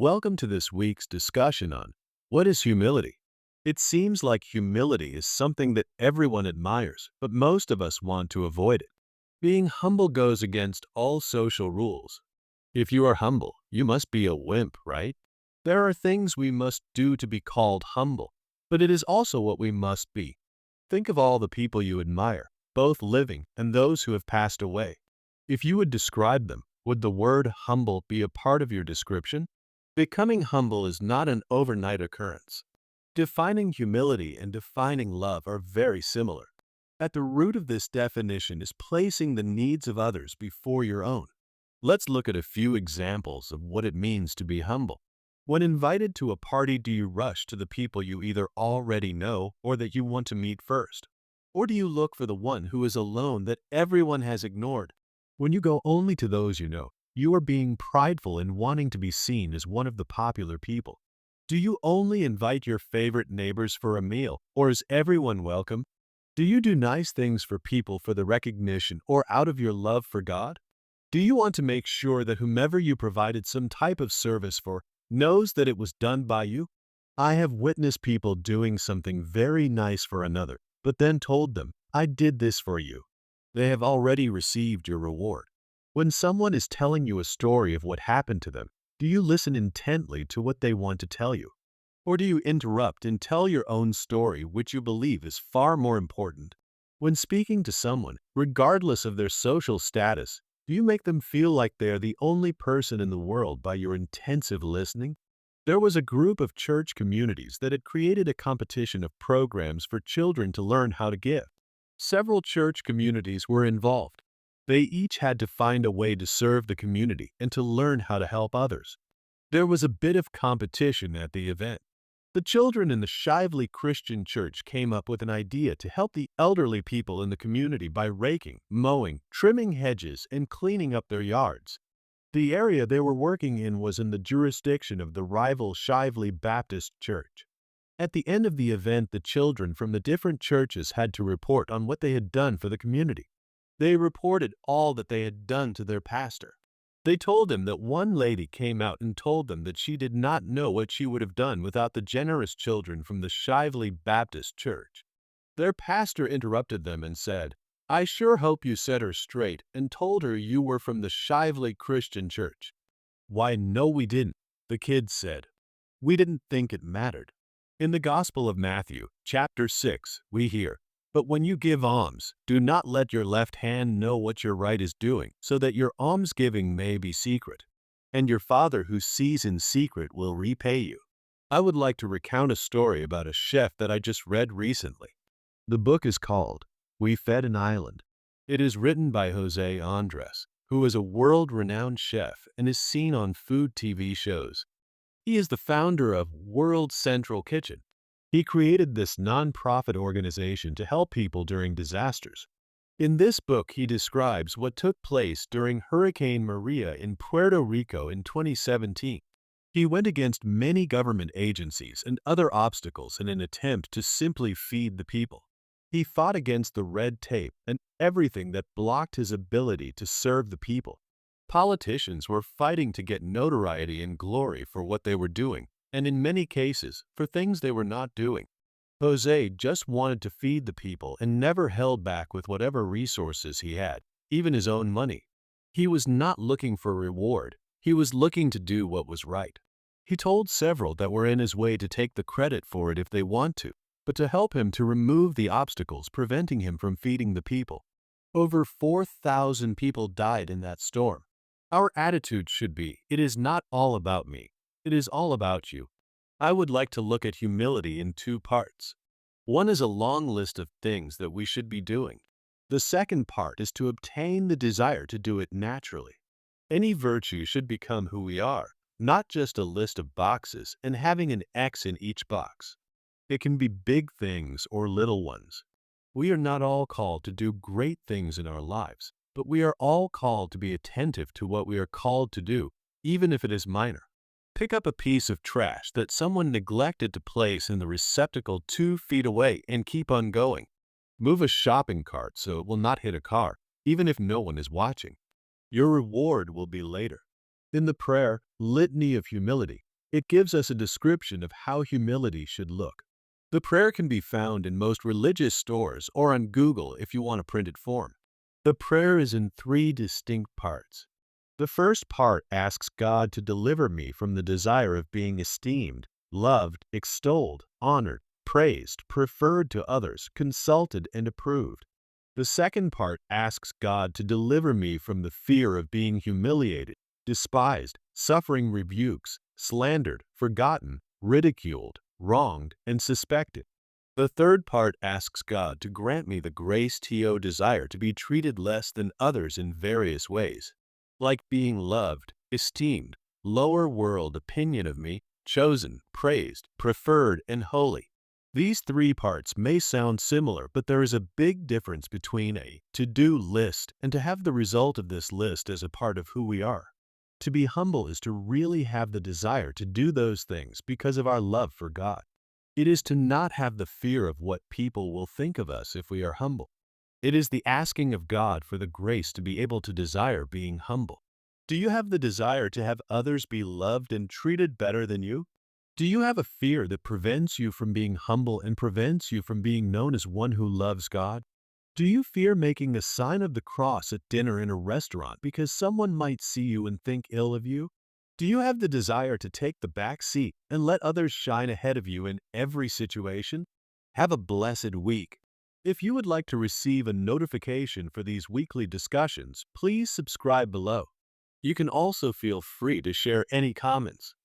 Welcome to this week's discussion on what is humility. It seems like humility is something that everyone admires, but most of us want to avoid it. Being humble goes against all social rules. If you are humble, you must be a wimp, right? There are things we must do to be called humble, but it is also what we must be. Think of all the people you admire, both living and those who have passed away. If you would describe them, would the word humble be a part of your description? Becoming humble is not an overnight occurrence. Defining humility and defining love are very similar. At the root of this definition is placing the needs of others before your own. Let's look at a few examples of what it means to be humble. When invited to a party, do you rush to the people you either already know or that you want to meet first? Or do you look for the one who is alone that everyone has ignored? When you go only to those you know, you are being prideful in wanting to be seen as one of the popular people. Do you only invite your favorite neighbors for a meal, or is everyone welcome? Do you do nice things for people for the recognition or out of your love for God? Do you want to make sure that whomever you provided some type of service for knows that it was done by you? I have witnessed people doing something very nice for another, but then told them, "I did this for you." They have already received your reward. When someone is telling you a story of what happened to them, do you listen intently to what they want to tell you? Or do you interrupt and tell your own story, which you believe is far more important? When speaking to someone, regardless of their social status, do you make them feel like they are the only person in the world by your intensive listening? There was a group of church communities that had created a competition of programs for children to learn how to give. Several church communities were involved. They each had to find a way to serve the community and to learn how to help others. There was a bit of competition at the event. The children in the Shively Christian Church came up with an idea to help the elderly people in the community by raking, mowing, trimming hedges, and cleaning up their yards. The area they were working in was in the jurisdiction of the rival Shively Baptist Church. At the end of the event, the children from the different churches had to report on what they had done for the community. They reported all that they had done to their pastor. They told him that one lady came out and told them that she did not know what she would have done without the generous children from the Shively Baptist Church. Their pastor interrupted them and said, "I sure hope you set her straight and told her you were from the Shively Christian Church." "Why, no, we didn't," the kids said. "We didn't think it mattered." In the Gospel of Matthew, chapter 6, we hear, "But when you give alms, do not let your left hand know what your right is doing, so that your almsgiving may be secret. And your Father who sees in secret will repay you." I would like to recount a story about a chef that I just read recently. The book is called We Fed an Island. It is written by José Andrés, who is a world-renowned chef and is seen on food TV shows. He is the founder of World Central Kitchen. He created this non-profit organization to help people during disasters. In this book, he describes what took place during Hurricane Maria in Puerto Rico in 2017. He went against many government agencies and other obstacles in an attempt to simply feed the people. He fought against the red tape and everything that blocked his ability to serve the people. Politicians were fighting to get notoriety and glory for what they were doing, and in many cases, for things they were not doing. Jose just wanted to feed the people and never held back with whatever resources he had, even his own money. He was not looking for reward. He was looking to do what was right. He told several that were in his way to take the credit for it if they want to, but to help him to remove the obstacles preventing him from feeding the people. Over 4,000 people died in that storm. Our attitude should be, it is not all about me. It is all about you. I would like to look at humility in two parts. One is a long list of things that we should be doing. The second part is to obtain the desire to do it naturally. Any virtue should become who we are, not just a list of boxes and having an X in each box. It can be big things or little ones. We are not all called to do great things in our lives, but we are all called to be attentive to what we are called to do, even if it is minor. Pick up a piece of trash that someone neglected to place in the receptacle 2 feet away and keep on going. Move a shopping cart so it will not hit a car, even if no one is watching. Your reward will be later. In the prayer, Litany of Humility, It gives us a description of how humility should look. The prayer can be found in most religious stores or on Google if you want a printed form. The prayer is in three distinct parts. The first part asks God to deliver me from the desire of being esteemed, loved, extolled, honored, praised, preferred to others, consulted, and approved. The second part asks God to deliver me from the fear of being humiliated, despised, suffering rebukes, slandered, forgotten, ridiculed, wronged, and suspected. The third part asks God to grant me the grace to desire to be treated less than others in various ways, like being loved, esteemed, lower world opinion of me, chosen, praised, preferred, and holy. These three parts may sound similar, but there is a big difference between a to-do list and to have the result of this list as a part of who we are. To be humble is to really have the desire to do those things because of our love for God. It is to not have the fear of what people will think of us if we are humble. It is the asking of God for the grace to be able to desire being humble. Do you have the desire to have others be loved and treated better than you? Do you have a fear that prevents you from being humble and prevents you from being known as one who loves God? Do you fear making the sign of the cross at dinner in a restaurant because someone might see you and think ill of you? Do you have the desire to take the back seat and let others shine ahead of you in every situation? Have a blessed week. If you would like to receive a notification for these weekly discussions, please subscribe below. You can also feel free to share any comments.